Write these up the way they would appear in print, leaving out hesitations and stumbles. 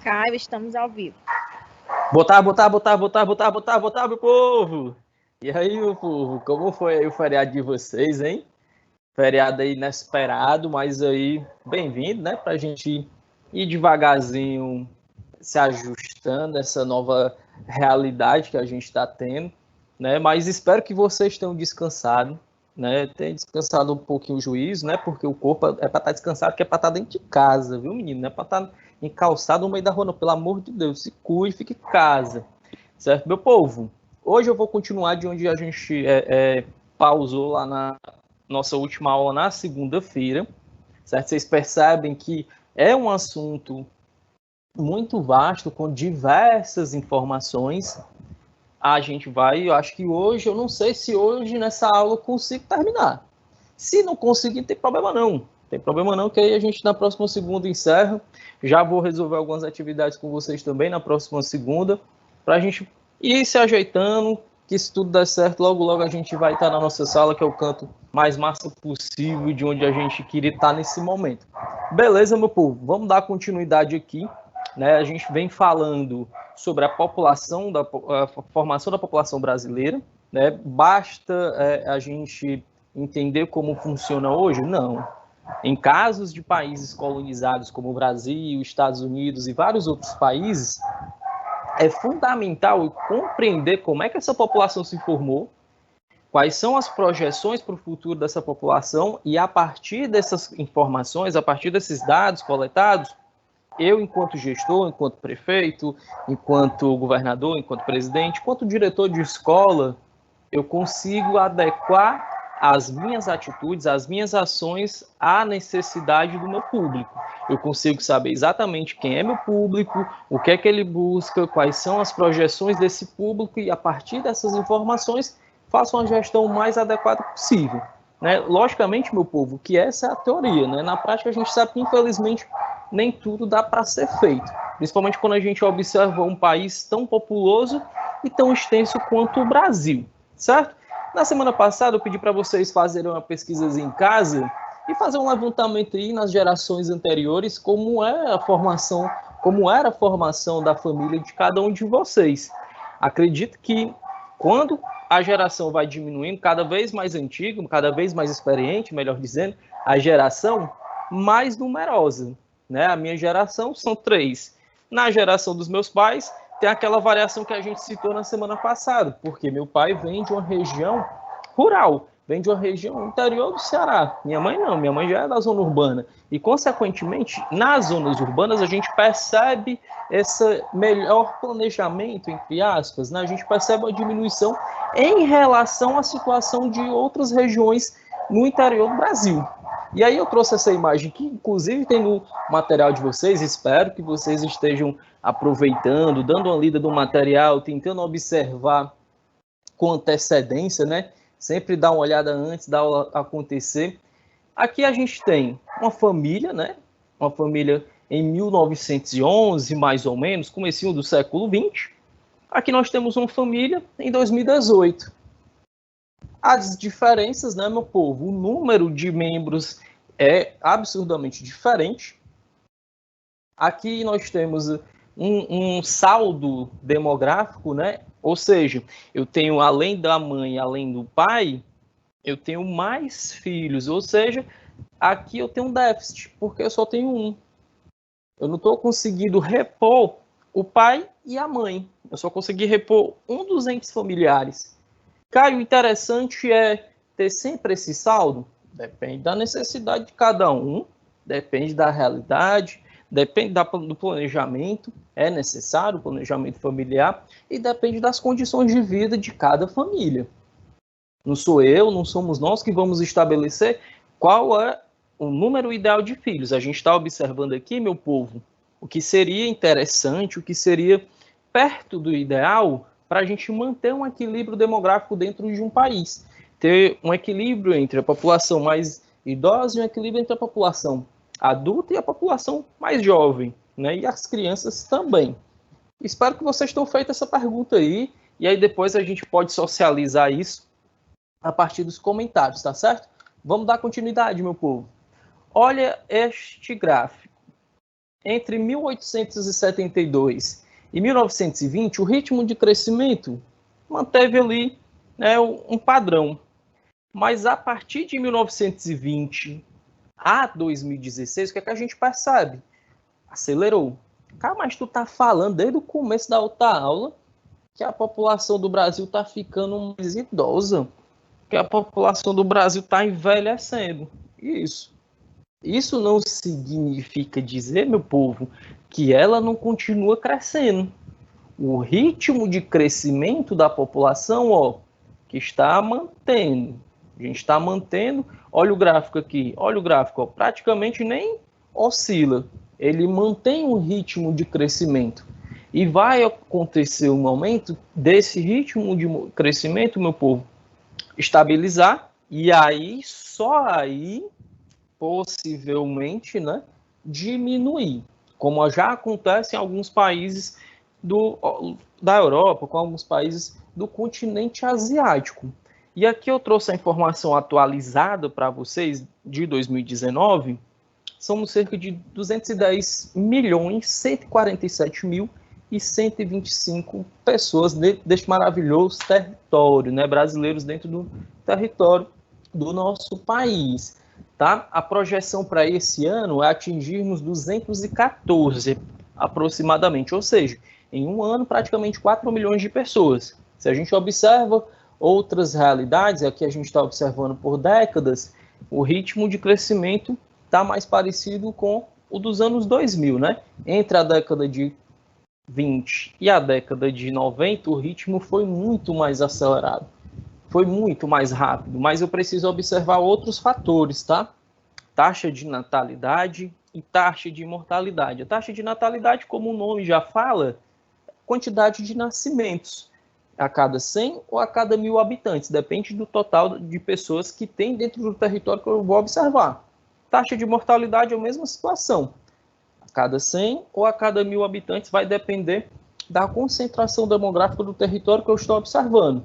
Caio, estamos ao vivo. Botar, meu povo! E aí, meu povo, como foi aí o feriado de vocês, hein? Feriado aí inesperado, mas aí bem-vindo, né? Pra gente ir devagarzinho se ajustando a essa nova realidade que a gente está tendo, né? Mas espero que vocês tenham descansado, né? Tenham descansado um pouquinho o juízo, né? Porque o corpo é para estar descansado, que é para estar dentro de casa, viu, menino? Não é para estar encalçado no meio da rua, não. Pelo amor de Deus, se cuide, fique em casa, certo, meu povo? Hoje eu vou continuar de onde a gente pausou lá na nossa última aula na segunda-feira, certo? Vocês percebem que é um assunto muito vasto, com diversas informações. A gente vai, eu acho que hoje, eu não sei se hoje nessa aula eu consigo terminar. Se não conseguir, não tem problema não. Tem problema não, que aí a gente na próxima segunda encerra. Já vou resolver algumas atividades com vocês também na próxima segunda, para a gente ir se ajeitando, que se tudo der certo, logo logo a gente vai estar na nossa sala, que é o canto mais massa possível, de onde a gente queria estar nesse momento. Beleza, meu povo? Vamos dar continuidade aqui. Né? A gente vem falando sobre a população, a formação da população brasileira. Né? Basta a gente entender como funciona hoje? Não. Em casos de países colonizados como o Brasil, Estados Unidos e vários outros países, é fundamental compreender como é que essa população se formou, quais são as projeções para o futuro dessa população e, a partir dessas informações, a partir desses dados coletados, eu, enquanto gestor, enquanto prefeito, enquanto governador, enquanto presidente, enquanto diretor de escola, eu consigo adequar as minhas atitudes, as minhas ações à necessidade do meu público. Eu consigo saber exatamente quem é meu público, o que é que ele busca, quais são as projeções desse público e, a partir dessas informações, faço uma gestão mais adequada possível. Né? Logicamente, meu povo, que essa é a teoria. Né? Na prática, a gente sabe que, infelizmente, nem tudo dá para ser feito. Principalmente quando a gente observa um país tão populoso e tão extenso quanto o Brasil, certo? Na semana passada eu pedi para vocês fazerem uma pesquisa em casa e fazer um levantamento aí nas gerações anteriores, como era a formação da família de cada um de vocês. Acredito que quando a geração vai diminuindo, cada vez mais antiga, cada vez mais experiente, melhor dizendo, a geração mais numerosa. Né? A minha geração são 3. Na geração dos meus pais, tem aquela variação que a gente citou na semana passada, porque meu pai vem de uma região rural, vem de uma região interior do Ceará. Minha mãe não, minha mãe já é da zona urbana. E, consequentemente, nas zonas urbanas, a gente percebe esse melhor planejamento, entre aspas, né? A gente percebe uma diminuição em relação à situação de outras regiões no interior do Brasil. E aí eu trouxe essa imagem que, inclusive, tem no material de vocês. Espero que vocês estejam aproveitando, dando uma lida do material, tentando observar com antecedência, né? Sempre dar uma olhada antes da aula acontecer. Aqui a gente tem uma família, né? Uma família em 1911, mais ou menos, comecinho do século XX. Aqui nós temos uma família em 2018. As diferenças, né, meu povo? O número de membros é absurdamente diferente. Aqui nós temos um saldo demográfico, né? Ou seja, eu tenho, além da mãe, além do pai, eu tenho mais filhos. Ou seja, aqui eu tenho um déficit, porque eu só tenho um. Eu não estou conseguindo repor o pai e a mãe. Eu só consegui repor um dos entes familiares. Caio, o interessante é ter sempre esse saldo? Depende da necessidade de cada um, depende da realidade, depende do planejamento, é necessário o planejamento familiar, e depende das condições de vida de cada família. Não sou eu, não somos nós que vamos estabelecer qual é o número ideal de filhos. A gente está observando aqui, meu povo, o que seria interessante, o que seria perto do ideal para a gente manter um equilíbrio demográfico dentro de um país. Ter um equilíbrio entre a população mais idosa e um equilíbrio entre a população adulta e a população mais jovem, né? E as crianças também. Espero que vocês tenham feito essa pergunta aí, e aí depois a gente pode socializar isso a partir dos comentários, tá certo? Vamos dar continuidade, meu povo. Olha este gráfico. entre 1872 e 1920, o ritmo de crescimento manteve ali, né, um padrão. Mas a partir de 1920 a 2016, o que é que a gente percebe? Acelerou. Cara, mas tu tá falando desde o começo da outra aula que a população do Brasil está ficando mais idosa, que a população do Brasil está envelhecendo. Isso não significa dizer, meu povo, que ela não continua crescendo. O ritmo de crescimento da população, ó, que está mantendo. A gente está mantendo. Olha o gráfico aqui. Olha o gráfico, ó, praticamente nem oscila. Ele mantém um ritmo de crescimento. E vai acontecer um momento desse ritmo de crescimento, meu povo, estabilizar. E aí, só aí, possivelmente, né, diminuir. Como já acontece em alguns países da Europa, com alguns países do continente asiático. E aqui eu trouxe a informação atualizada para vocês de 2019. Somos cerca de 210 milhões, 147 mil e 125 pessoas deste maravilhoso território, né, brasileiros dentro do território do nosso país. Tá? A projeção para esse ano é atingirmos 214 aproximadamente, ou seja, em um ano praticamente 4 milhões de pessoas. Se a gente observa outras realidades, aqui a gente está observando por décadas, o ritmo de crescimento está mais parecido com o dos anos 2000, né? Entre a década de 20 e a década de 90, o ritmo foi muito mais acelerado, foi muito mais rápido, mas eu preciso observar outros fatores, tá? Taxa de natalidade e taxa de mortalidade. A taxa de natalidade, como o nome já fala, quantidade de nascimentos a cada 100 ou a cada 1.000 habitantes, depende do total de pessoas que tem dentro do território que eu vou observar. Taxa de mortalidade é a mesma situação, a cada 100 ou a cada 1.000 habitantes, vai depender da concentração demográfica do território que eu estou observando.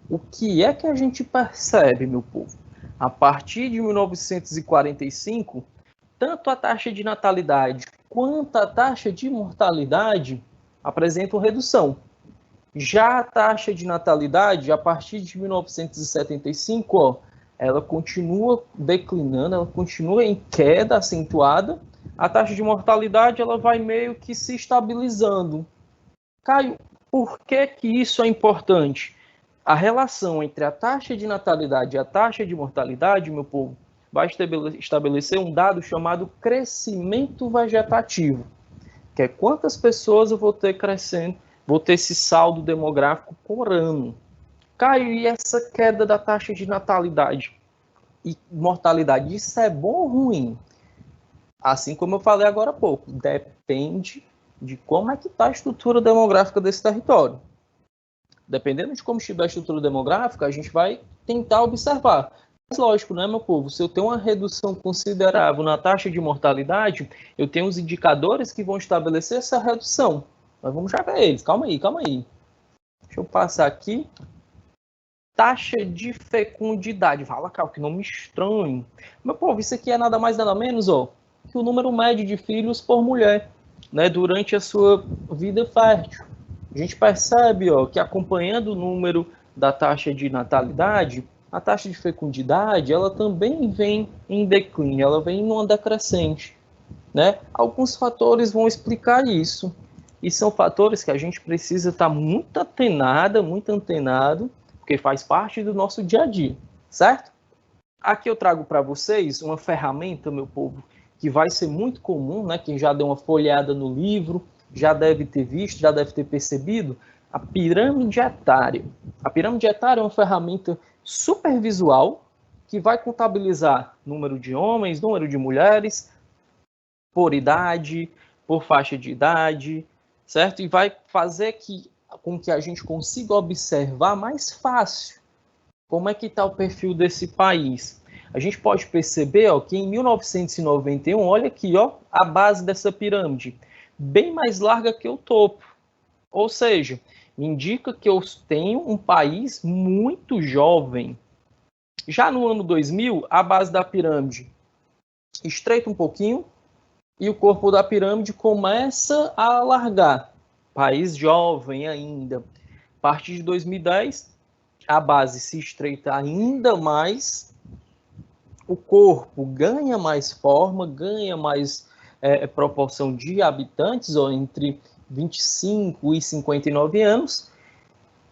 O que é que a gente percebe, meu povo? A partir de 1945, tanto a taxa de natalidade quanto a taxa de mortalidade apresentam redução. Já a taxa de natalidade, a partir de 1975, ó, ela continua declinando, ela continua em queda acentuada. A taxa de mortalidade ela vai meio que se estabilizando. Caio, por que isso é importante? A relação entre a taxa de natalidade e a taxa de mortalidade, meu povo, vai estabelecer um dado chamado crescimento vegetativo, que é quantas pessoas eu vou ter crescendo, vou ter esse saldo demográfico por ano. Caio, e essa queda da taxa de natalidade e mortalidade, isso é bom ou ruim? Assim como eu falei agora há pouco, depende de como é que está a estrutura demográfica desse território. Dependendo de como estiver a estrutura demográfica, a gente vai tentar observar. Mas lógico, né, meu povo? Se eu tenho uma redução considerável na taxa de mortalidade, eu tenho os indicadores que vão estabelecer essa redução. Mas vamos já ver eles. Calma aí, calma aí. Deixa eu passar aqui. Taxa de fecundidade. Fala, cara, que nome estranho. Meu povo, isso aqui é nada mais nada menos, ó, que o número médio de filhos por mulher, né, durante a sua vida fértil. A gente percebe, ó, que acompanhando o número da taxa de natalidade, a taxa de fecundidade, ela também vem em declínio, ela vem numa decrescente, né? Alguns fatores vão explicar isso, e são fatores que a gente precisa estar muito antenado, porque faz parte do nosso dia a dia, certo? Aqui eu trago para vocês uma ferramenta, meu povo, que vai ser muito comum, né? Quem já deu uma folheada no livro, já deve ter visto, já deve ter percebido, a pirâmide etária. A pirâmide etária é uma ferramenta super visual que vai contabilizar número de homens, número de mulheres, por idade, por faixa de idade, certo? E vai fazer com que a gente consiga observar mais fácil como é que está o perfil desse país. A gente pode perceber, ó, que em 1991, olha aqui, ó, a base dessa pirâmide, bem mais larga que o topo. Ou seja, indica que eu tenho um país muito jovem. Já no ano 2000, a base da pirâmide estreita um pouquinho, e o corpo da pirâmide começa a alargar. País jovem ainda. A partir de 2010, a base se estreita ainda mais, o corpo ganha mais forma, ganha mais proporção de habitantes, ou entre 25 e 59 anos,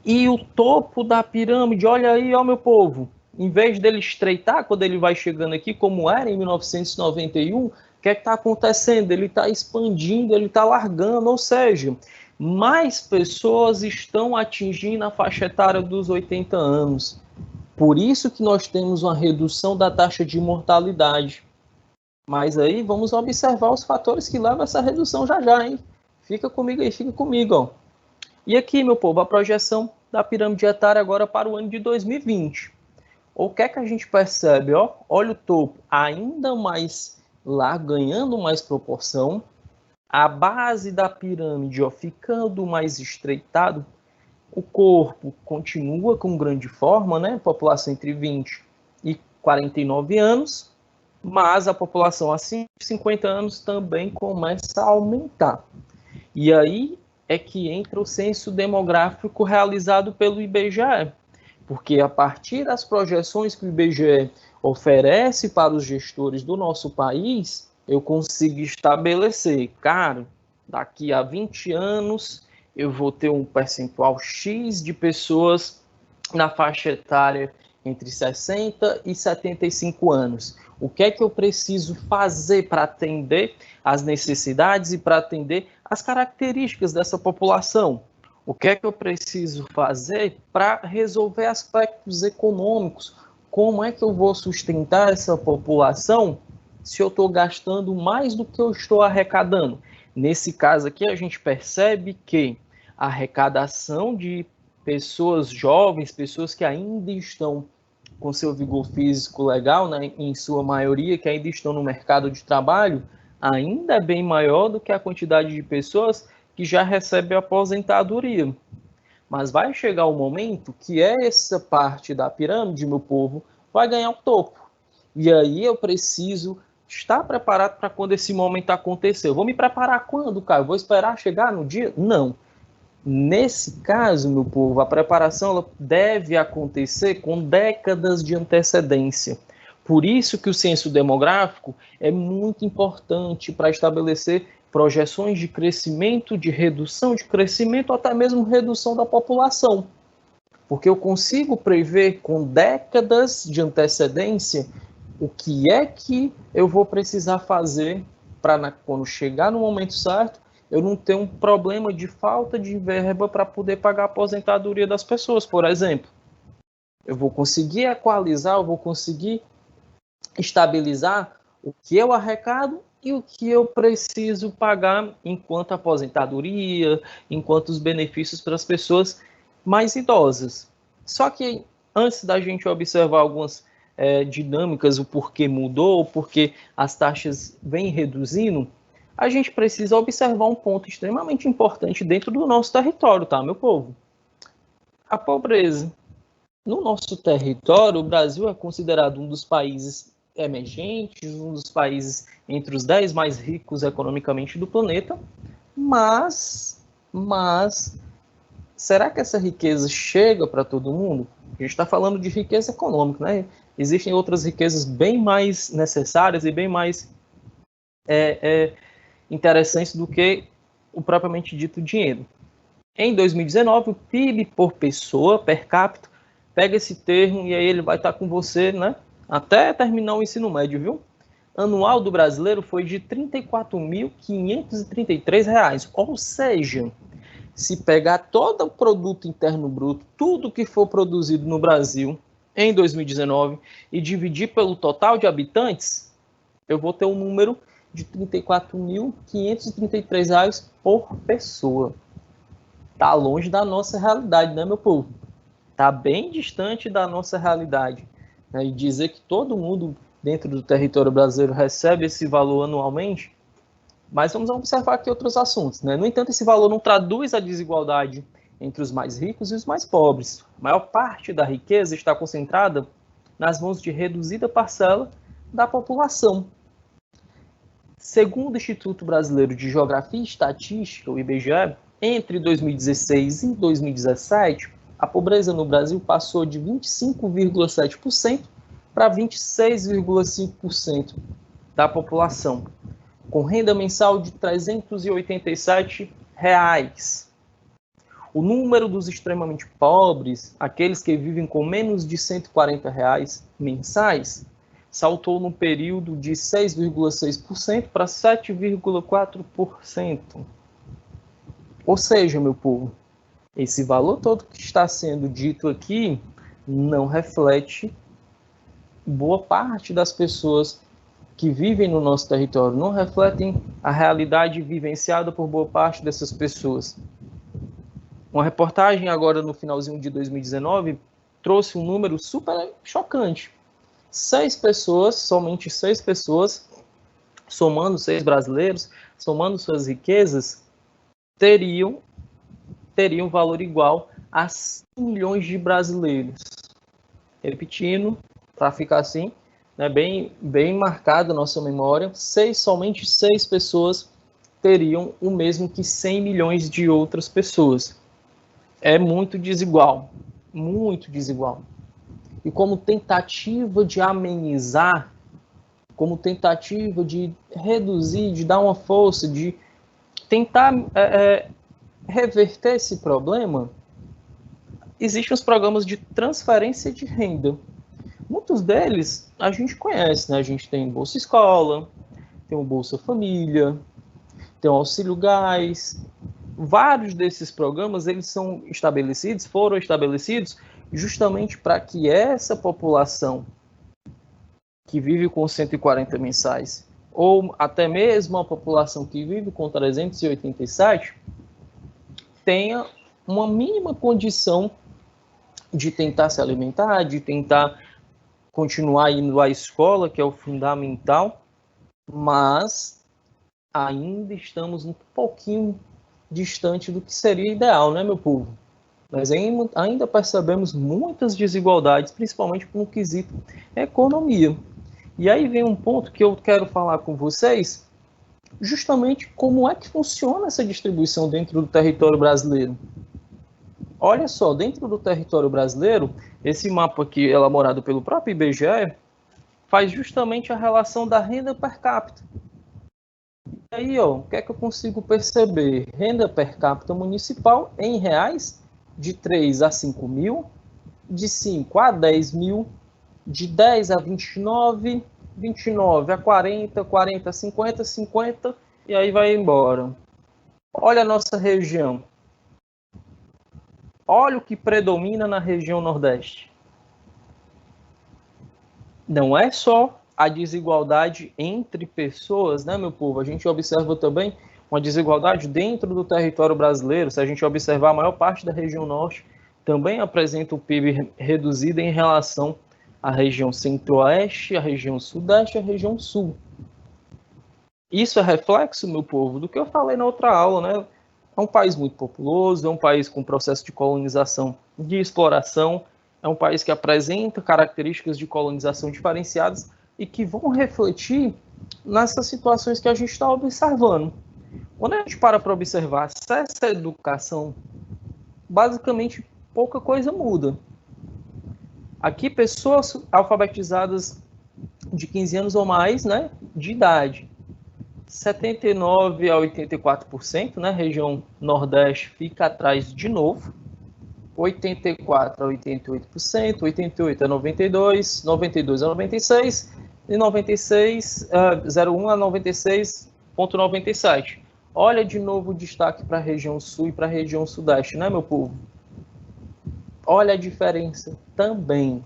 e o topo da pirâmide, olha aí, ó meu povo, em vez dele estreitar quando ele vai chegando aqui, como era em 1991, o que é que está acontecendo? Ele está expandindo, ele está largando, ou seja, mais pessoas estão atingindo a faixa etária dos 80 anos. Por isso que nós temos uma redução da taxa de mortalidade. Mas aí vamos observar os fatores que levam a essa redução já já, hein? Fica comigo aí, fica comigo, ó. E aqui, meu povo, a projeção da pirâmide etária agora para o ano de 2020. O que é que a gente percebe, ó? Olha o topo ainda mais lá, ganhando mais proporção. A base da pirâmide, ó, ficando mais estreitado. O corpo continua com grande forma, né? População entre 20 e 49 anos, mas a população acima de 50 anos também começa a aumentar. E aí é que entra o censo demográfico realizado pelo IBGE, porque a partir das projeções que o IBGE oferece para os gestores do nosso país, eu consigo estabelecer, cara, daqui a 20 anos eu vou ter um percentual X de pessoas na faixa etária entre 60 e 75 anos. O que é que eu preciso fazer para atender as necessidades e para atender as características dessa população? O que é que eu preciso fazer para resolver aspectos econômicos? Como é que eu vou sustentar essa população se eu estou gastando mais do que eu estou arrecadando? Nesse caso aqui, a gente percebe que a arrecadação de pessoas jovens, pessoas que ainda estão com seu vigor físico legal, né, em sua maioria, que ainda estão no mercado de trabalho, ainda é bem maior do que a quantidade de pessoas que já recebem aposentadoria. Mas vai chegar o momento que essa parte da pirâmide, meu povo, vai ganhar o topo. E aí eu preciso estar preparado para quando esse momento acontecer. Eu vou me preparar quando, cara? Eu vou esperar chegar no dia? Não. Nesse caso, meu povo, a preparação ela deve acontecer com décadas de antecedência. Por isso que o censo demográfico é muito importante para estabelecer projeções de crescimento, de redução de crescimento, ou até mesmo redução da população. Porque eu consigo prever com décadas de antecedência o que é que eu vou precisar fazer para, quando chegar no momento certo, eu não ter um problema de falta de verba para poder pagar a aposentadoria das pessoas, por exemplo. Eu vou conseguir equalizar, eu vou conseguir estabilizar o que eu arrecado e o que eu preciso pagar enquanto aposentadoria, enquanto os benefícios para as pessoas mais idosas. Só que antes da gente observar algumas dinâmicas, o porquê mudou, o porquê as taxas vêm reduzindo, a gente precisa observar um ponto extremamente importante dentro do nosso território, tá, meu povo? A pobreza. No nosso território, o Brasil é considerado um dos países emergentes, um dos países entre os 10 mais ricos economicamente do planeta, mas será que essa riqueza chega para todo mundo? A gente está falando de riqueza econômica, né? Existem outras riquezas bem mais necessárias e bem mais interessantes do que o propriamente dito dinheiro. Em 2019, o PIB por pessoa, per capita, pega esse termo e aí ele vai estar com você, né? Até terminar o ensino médio, viu? Anual do brasileiro foi de R$ 34.533, ou seja, se pegar todo o produto interno bruto, tudo que for produzido no Brasil em 2019 e dividir pelo total de habitantes, eu vou ter um número de R$ 34.533 por pessoa. Está longe da nossa realidade, né, meu povo? Está bem distante da nossa realidade. E dizer que todo mundo dentro do território brasileiro recebe esse valor anualmente, mas vamos observar aqui outros assuntos, né? No entanto, esse valor não traduz a desigualdade entre os mais ricos e os mais pobres. A maior parte da riqueza está concentrada nas mãos de reduzida parcela da população. Segundo o Instituto Brasileiro de Geografia e Estatística, o IBGE, entre 2016 e 2017, a pobreza no Brasil passou de 25,7% para 26,5% da população, com renda mensal de R$ 387. O número dos extremamente pobres, aqueles que vivem com menos de R$ 140 mensais, saltou no período de 6,6% para 7,4%. Ou seja, meu povo, esse valor todo que está sendo dito aqui não reflete boa parte das pessoas que vivem no nosso território, não refletem a realidade vivenciada por boa parte dessas pessoas. Uma reportagem agora no finalzinho de 2019 trouxe um número super chocante. 6 pessoas, somente 6 pessoas, somando 6 brasileiros, somando suas riquezas, teriam valor igual a 100 milhões de brasileiros. Repetindo, para ficar assim, né, bem marcada a nossa memória, somente 6 pessoas teriam o mesmo que 100 milhões de outras pessoas. É muito desigual, muito desigual. E como tentativa de amenizar, como tentativa de reduzir, de dar uma força, de tentar reverter esse problema, existem os programas de transferência de renda. Muitos deles a gente conhece, né? A gente tem Bolsa Escola, tem o Bolsa Família, tem o Auxílio Gás. Vários desses programas foram estabelecidos justamente para que essa população que vive com 140 mensais, ou até mesmo a população que vive com 387, tenha uma mínima condição de tentar se alimentar, de tentar continuar indo à escola, que é o fundamental, mas ainda estamos um pouquinho distante do que seria ideal, né, meu povo? Nós ainda percebemos muitas desigualdades, principalmente no quesito economia. E aí vem um ponto que eu quero falar com vocês, justamente como é que funciona essa distribuição dentro do território brasileiro. Olha só, dentro do território brasileiro, esse mapa aqui, elaborado pelo próprio IBGE, faz justamente a relação da renda per capita. E aí, ó, o que é que eu consigo perceber? Renda per capita municipal em reais, de 3 a 5 mil, de 5 a 10 mil, de 10 a 29, 29 a 40, 40 a 50, 50, e aí vai embora. Olha a nossa região. Olha o que predomina na região Nordeste. Não é só a desigualdade entre pessoas, né, meu povo? A gente observa também uma desigualdade dentro do território brasileiro. Se a gente observar, a maior parte da região Norte também apresenta um PIB reduzido em relação à região Centro-Oeste, à região Sudeste e à região Sul. Isso é reflexo, meu povo, do que eu falei na outra aula, né? É um país muito populoso, é um país com processo de colonização, de exploração, é um país que apresenta características de colonização diferenciadas e que vão refletir nessas situações que a gente está observando. Quando a gente para observar essa educação, basicamente pouca coisa muda. Aqui, pessoas alfabetizadas de 15 anos ou mais, né, de idade, 79% a 84%, né, região Nordeste fica atrás de novo, 84% a 88%, 88% a 92%, 92% a 96%, e 96, 01 a 96,97%. Olha de novo o destaque para a região Sul e para a região Sudeste, né, meu povo? Olha a diferença também.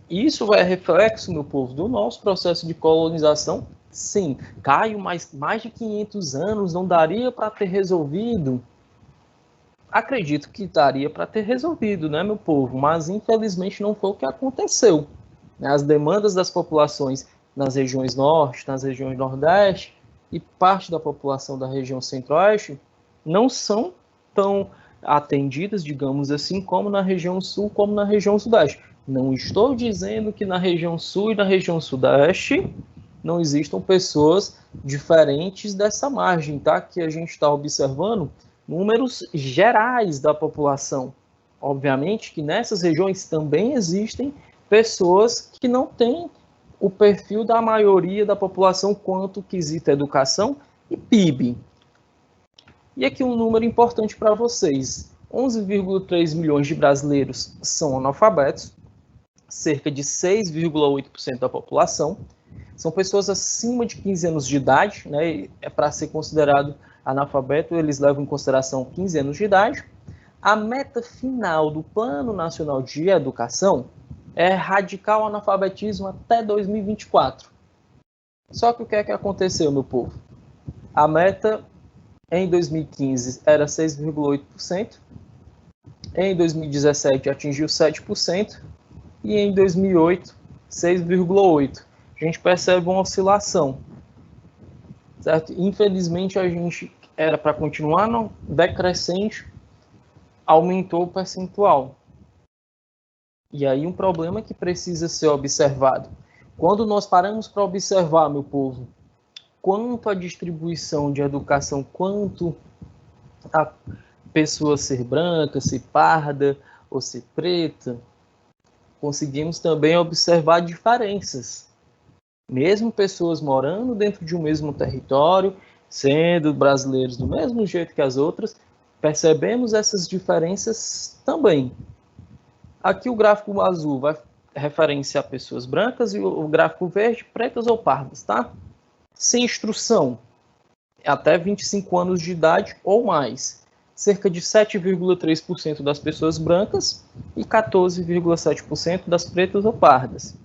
Isso é reflexo, meu povo, do nosso processo de colonização. Sim, Caio, mas mais de 500 anos não daria para ter resolvido? Acredito que daria para ter resolvido, né, meu povo? Mas infelizmente não foi o que aconteceu. As demandas das populações nas regiões Norte, nas regiões Nordeste e parte da população da região Centro-Oeste não são tão atendidas, digamos assim, como na região Sul, como na região Sudeste. Não estou dizendo que na região Sul e na região Sudeste não existam pessoas diferentes dessa margem, tá? Que a gente está observando números gerais da população. Obviamente que nessas regiões também existem pessoas que não têm o perfil da maioria da população quanto quesito educação e PIB. E aqui um número importante para vocês. 11,3 milhões de brasileiros são analfabetos, cerca de 6,8% da população. São pessoas acima de 15 anos de idade, né? É para ser considerado analfabeto, eles levam em consideração 15 anos de idade. A meta final do Plano Nacional de Educação é erradicar o analfabetismo até 2024. Só que o que é que aconteceu, meu povo? A meta em 2015 era 6,8%, em 2017 atingiu 7% e em 2008, 6,8%. A gente percebe uma oscilação, certo? Infelizmente, a gente era para continuar no decrescente, aumentou o percentual. E aí um problema que precisa ser observado. Quando nós paramos para observar, meu povo, quanto a distribuição de educação, quanto a pessoa ser branca, ser parda ou ser preta, conseguimos também observar diferenças. Mesmo pessoas morando dentro de um mesmo território, sendo brasileiros do mesmo jeito que as outras, percebemos essas diferenças também. Aqui o gráfico azul vai referenciar pessoas brancas e o gráfico verde, pretas ou pardas, tá? Sem instrução, até 25 anos de idade ou mais. Cerca de 7,3% das pessoas brancas e 14,7% das pretas ou pardas.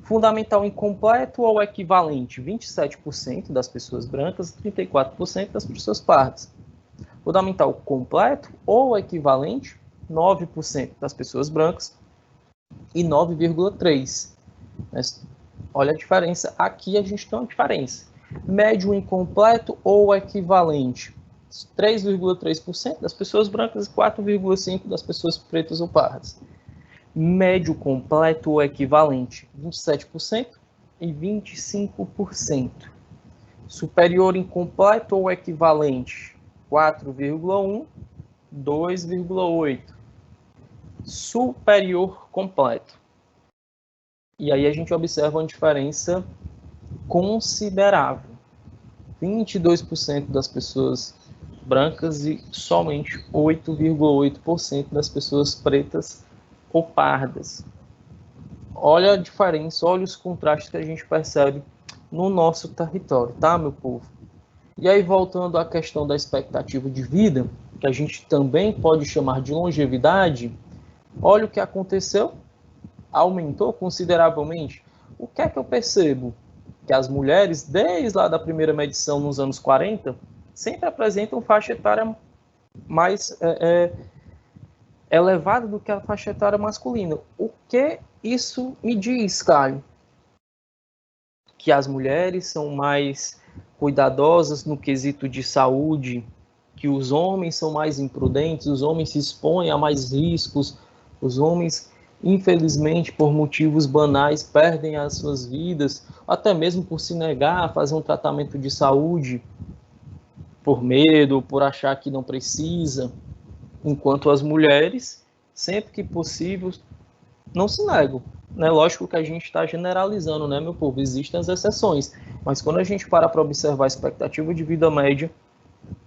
Fundamental incompleto ou equivalente, 27% das pessoas brancas e 34% das pessoas pardas. Fundamental completo ou equivalente, 9% das pessoas brancas e 9,3%. Olha a diferença. Aqui a gente tem uma diferença. Médio incompleto ou equivalente, 3,3% das pessoas brancas e 4,5% das pessoas pretas ou pardas. Médio completo ou equivalente, 27% e 25%. Superior incompleto ou equivalente, 4,1%, 2,8%. Superior completo. E aí a gente observa uma diferença considerável. 22% das pessoas brancas e somente 8,8% das pessoas pretas ou pardas. Olha a diferença, olha os contrastes que a gente percebe no nosso território, tá, meu povo? E aí, voltando à questão da expectativa de vida, que a gente também pode chamar de longevidade, olha o que aconteceu, aumentou consideravelmente. O que é que eu percebo? Que as mulheres, desde lá da primeira medição nos anos 40, sempre apresentam faixa etária mais elevada do que a faixa etária masculina. O que isso me diz, Caio? Que as mulheres são mais cuidadosas no quesito de saúde, que os homens são mais imprudentes, os homens se expõem a mais riscos, os homens, infelizmente, por motivos banais, perdem as suas vidas, até mesmo por se negar a fazer um tratamento de saúde, por medo, por achar que não precisa, enquanto as mulheres, sempre que possível, não se negam. Né? Lógico que a gente está generalizando, né, meu povo? Existem as exceções, mas quando a gente para observar a expectativa de vida média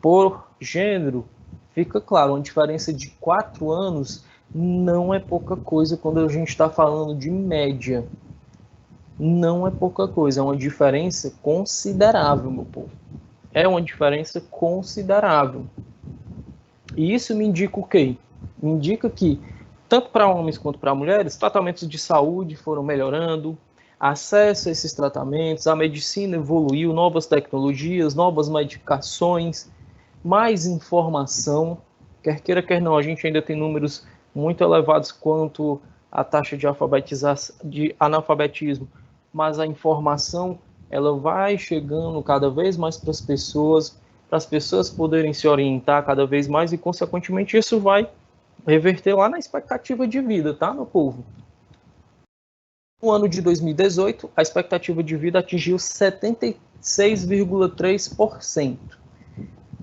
por gênero, fica claro, uma diferença de 4 anos não é pouca coisa quando a gente está falando de média. Não é pouca coisa, é uma diferença considerável, meu povo. É uma diferença considerável. E isso me indica o quê? Me indica que, tanto para homens quanto para mulheres, tratamentos de saúde foram melhorando, acesso a esses tratamentos, a medicina evoluiu, novas tecnologias, novas medicações, mais informação, quer queira, quer não, a gente ainda tem números muito elevados quanto à taxa de analfabetismo, mas a informação ela vai chegando cada vez mais para as pessoas poderem se orientar cada vez mais e, consequentemente, isso vai reverter lá na expectativa de vida, tá, meu povo? No ano de 2018, a expectativa de vida atingiu 76,3%.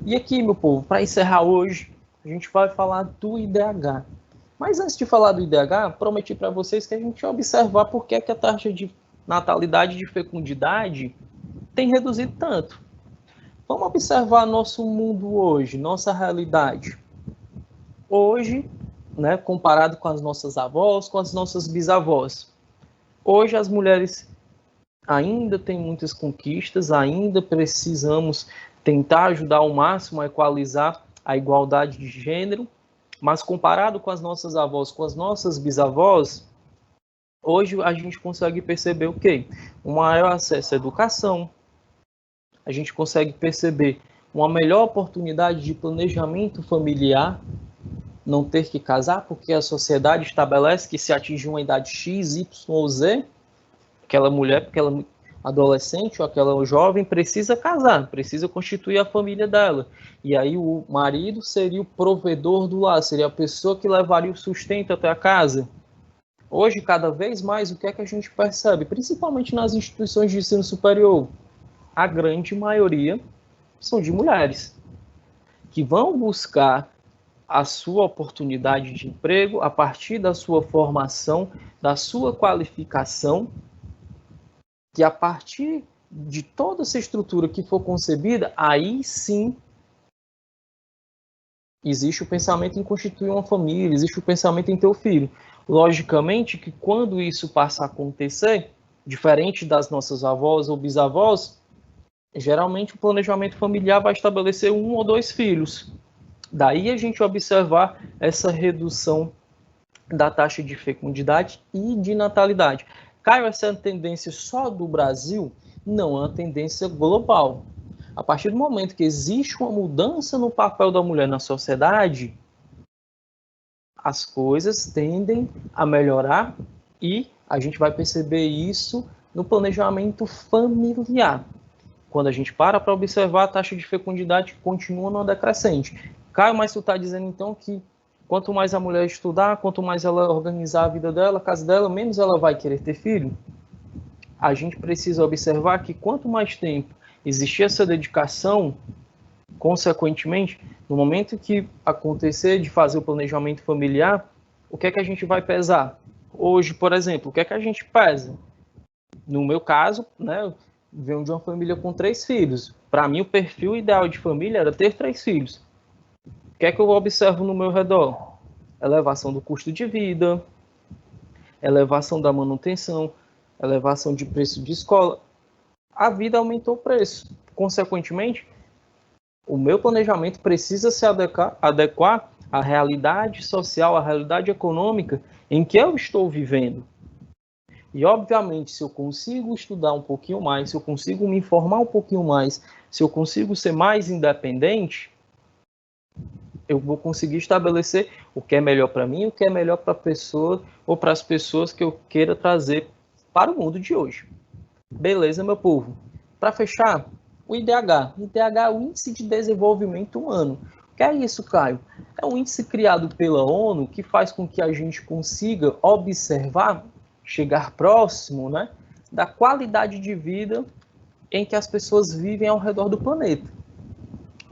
E aqui, meu povo, para encerrar hoje, a gente vai falar do IDH. Mas antes de falar do IDH, prometi para vocês que a gente ia observar por que a taxa de natalidade e de fecundidade tem reduzido tanto. Vamos observar nosso mundo hoje, nossa realidade. Hoje, né, comparado com as nossas avós, com as nossas bisavós, hoje as mulheres ainda têm muitas conquistas, ainda precisamos tentar ajudar ao máximo a equalizar a igualdade de gênero, mas comparado com as nossas avós, com as nossas bisavós, hoje a gente consegue perceber o quê? Um maior acesso à educação, a gente consegue perceber uma melhor oportunidade de planejamento familiar, não ter que casar, porque a sociedade estabelece que se atingir uma idade X, Y ou Z, aquela mulher, aquela adolescente ou aquela jovem precisa casar, precisa constituir a família dela. E aí o marido seria o provedor do lar, seria a pessoa que levaria o sustento até a casa. Hoje, cada vez mais, o que é que a gente percebe? Principalmente nas instituições de ensino superior, a grande maioria são de mulheres, que vão buscar a sua oportunidade de emprego a partir da sua formação, da sua qualificação, que a partir de toda essa estrutura que for concebida, aí sim existe o pensamento em constituir uma família, existe o pensamento em ter um filho. Logicamente que quando isso passa a acontecer, diferente das nossas avós ou bisavós, geralmente o planejamento familiar vai estabelecer 1 ou 2 filhos. Daí a gente observar essa redução da taxa de fecundidade e de natalidade. Caio, essa é a tendência só do Brasil? Não, é uma tendência global. A partir do momento que existe uma mudança no papel da mulher na sociedade, as coisas tendem a melhorar e a gente vai perceber isso no planejamento familiar. Quando a gente para observar, a taxa de fecundidade continua não decrescente. Caio, mas tu está dizendo então que quanto mais a mulher estudar, quanto mais ela organizar a vida dela, a casa dela, menos ela vai querer ter filho? A gente precisa observar que quanto mais tempo existir essa dedicação, consequentemente, no momento que acontecer de fazer o planejamento familiar, o que é que a gente vai pesar? Hoje, por exemplo, o que é que a gente pesa? No meu caso, né, venho de uma família com 3 filhos. Para mim, o perfil ideal de família era ter 3 filhos. O que é que eu observo no meu redor? Elevação do custo de vida, elevação da manutenção, elevação de preço de escola. A vida aumentou o preço. Consequentemente, o meu planejamento precisa se adequar à realidade social, à realidade econômica em que eu estou vivendo. E, obviamente, se eu consigo estudar um pouquinho mais, se eu consigo me informar um pouquinho mais, se eu consigo ser mais independente, eu vou conseguir estabelecer o que é melhor para mim, o que é melhor para a pessoa ou para as pessoas que eu queira trazer para o mundo de hoje. Beleza, meu povo? Para fechar, o IDH. O IDH é o Índice de Desenvolvimento Humano. O que é isso, Caio? É um índice criado pela ONU que faz com que a gente consiga observar, chegar próximo, né, da qualidade de vida em que as pessoas vivem ao redor do planeta.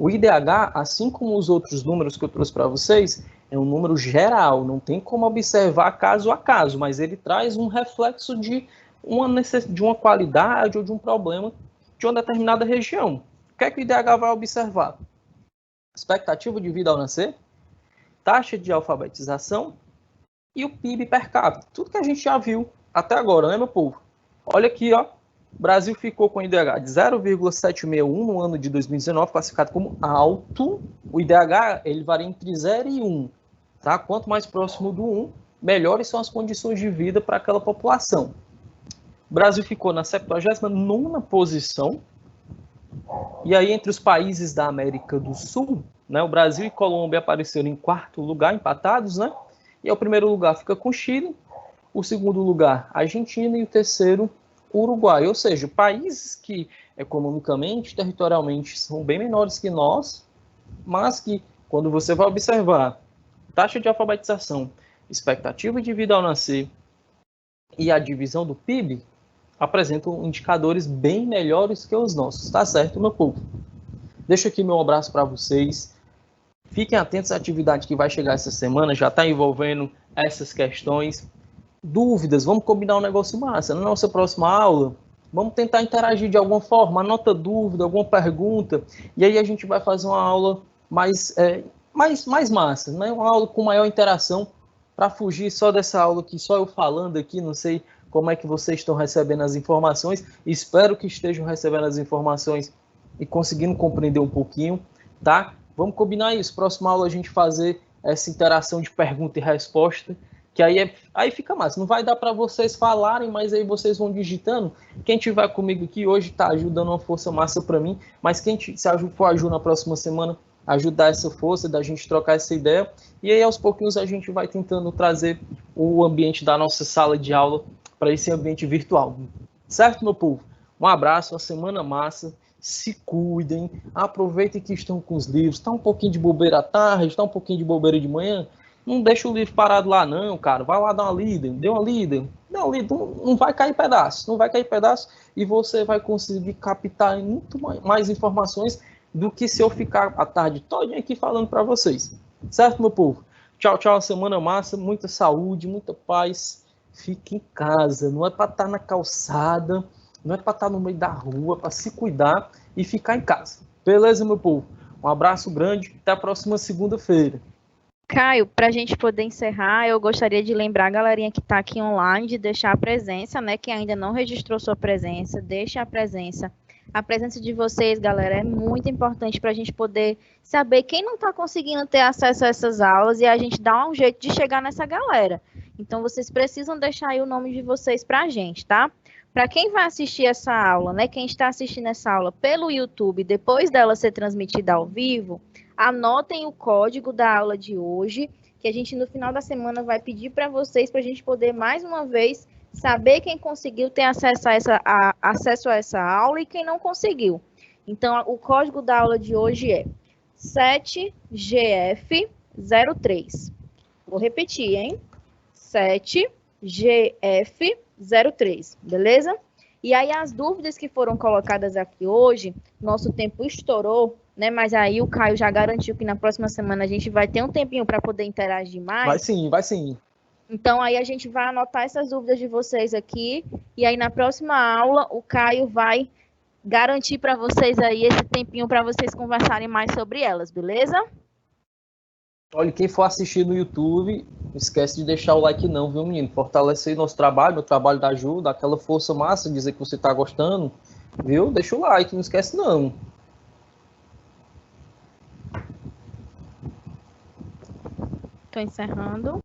O IDH, assim como os outros números que eu trouxe para vocês, é um número geral, não tem como observar caso a caso, mas ele traz um reflexo de uma qualidade ou de um problema de uma determinada região. O que é que o IDH vai observar? Expectativa de vida ao nascer, taxa de alfabetização e o PIB per capita. Tudo que a gente já viu até agora, né, meu povo? Olha aqui, ó. O Brasil ficou com o IDH de 0,761 no ano de 2019, classificado como alto. O IDH ele varia entre 0 e 1. Tá? Quanto mais próximo do 1, melhores são as condições de vida para aquela população. O Brasil ficou na 79ª posição. E aí, entre os países da América do Sul, né, o Brasil e Colômbia apareceram em 4º lugar, empatados, né? E o primeiro lugar fica com o Chile, o segundo lugar, a Argentina, e o terceiro, Uruguai. Ou seja, países que economicamente, territorialmente, são bem menores que nós, mas que, quando você vai observar taxa de alfabetização, expectativa de vida ao nascer, e a divisão do PIB apresentam indicadores bem melhores que os nossos, tá certo, meu povo? Deixo aqui meu abraço para vocês. Fiquem atentos à atividade que vai chegar essa semana, já está envolvendo essas questões. Dúvidas, vamos combinar um negócio massa. Na nossa próxima aula, vamos tentar interagir de alguma forma, anota dúvida, alguma pergunta, e aí a gente vai fazer uma aula mais massa, né? Uma aula com maior interação, para fugir só dessa aula aqui, só eu falando aqui, não sei como é que vocês estão recebendo as informações, espero que estejam recebendo as informações e conseguindo compreender um pouquinho, tá? Vamos combinar isso, próxima aula a gente fazer essa interação de pergunta e resposta, que aí fica massa. Não vai dar para vocês falarem, mas aí vocês vão digitando. Quem tiver comigo aqui hoje está ajudando uma força massa para mim, mas quem se for a Ju na próxima semana, ajudar essa força, da gente trocar essa ideia, e aí aos pouquinhos a gente vai tentando trazer o ambiente da nossa sala de aula para esse ambiente virtual. Certo, meu povo? Um abraço, uma semana massa, se cuidem, aproveitem que estão com os livros, está um pouquinho de bobeira à tarde, está um pouquinho de bobeira de manhã, não deixa o livro parado lá não, cara, vai lá dar uma lida, dê uma lida, não vai cair pedaço, e você vai conseguir captar muito mais informações do que se eu ficar a tarde toda aqui falando para vocês. Certo, meu povo? Tchau, tchau, semana massa, muita saúde, muita paz. Fique em casa, não é para estar na calçada, não é para estar no meio da rua, é para se cuidar e ficar em casa. Beleza, meu povo? Um abraço grande, até a próxima segunda-feira. Caio, para a gente poder encerrar, eu gostaria de lembrar a galerinha que está aqui online de deixar a presença, né? Quem ainda não registrou sua presença, deixa a presença. A presença de vocês, galera, é muito importante para a gente poder saber quem não está conseguindo ter acesso a essas aulas e a gente dar um jeito de chegar nessa galera. Então, vocês precisam deixar aí o nome de vocês para a gente, tá? Para quem vai assistir essa aula, né? Quem está assistindo essa aula pelo YouTube, depois dela ser transmitida ao vivo, anotem o código da aula de hoje, que a gente no final da semana vai pedir para vocês, para a gente poder mais uma vez saber quem conseguiu ter acesso a essa aula e quem não conseguiu. Então, o código da aula de hoje é 7GF03. Vou repetir, hein? 7GF03, beleza? E aí, as dúvidas que foram colocadas aqui hoje, nosso tempo estourou, né? Mas aí o Caio já garantiu que na próxima semana a gente vai ter um tempinho para poder interagir mais. Vai sim, vai sim. Então, aí a gente vai anotar essas dúvidas de vocês aqui, e aí na próxima aula o Caio vai garantir para vocês aí esse tempinho para vocês conversarem mais sobre elas, beleza? Olha, quem for assistir no YouTube, não esquece de deixar o like não, viu, menino? Fortalece aí nosso trabalho, o trabalho da Ju, dá aquela força massa, dizer que você está gostando, viu? Deixa o like, não esquece não. Estou encerrando.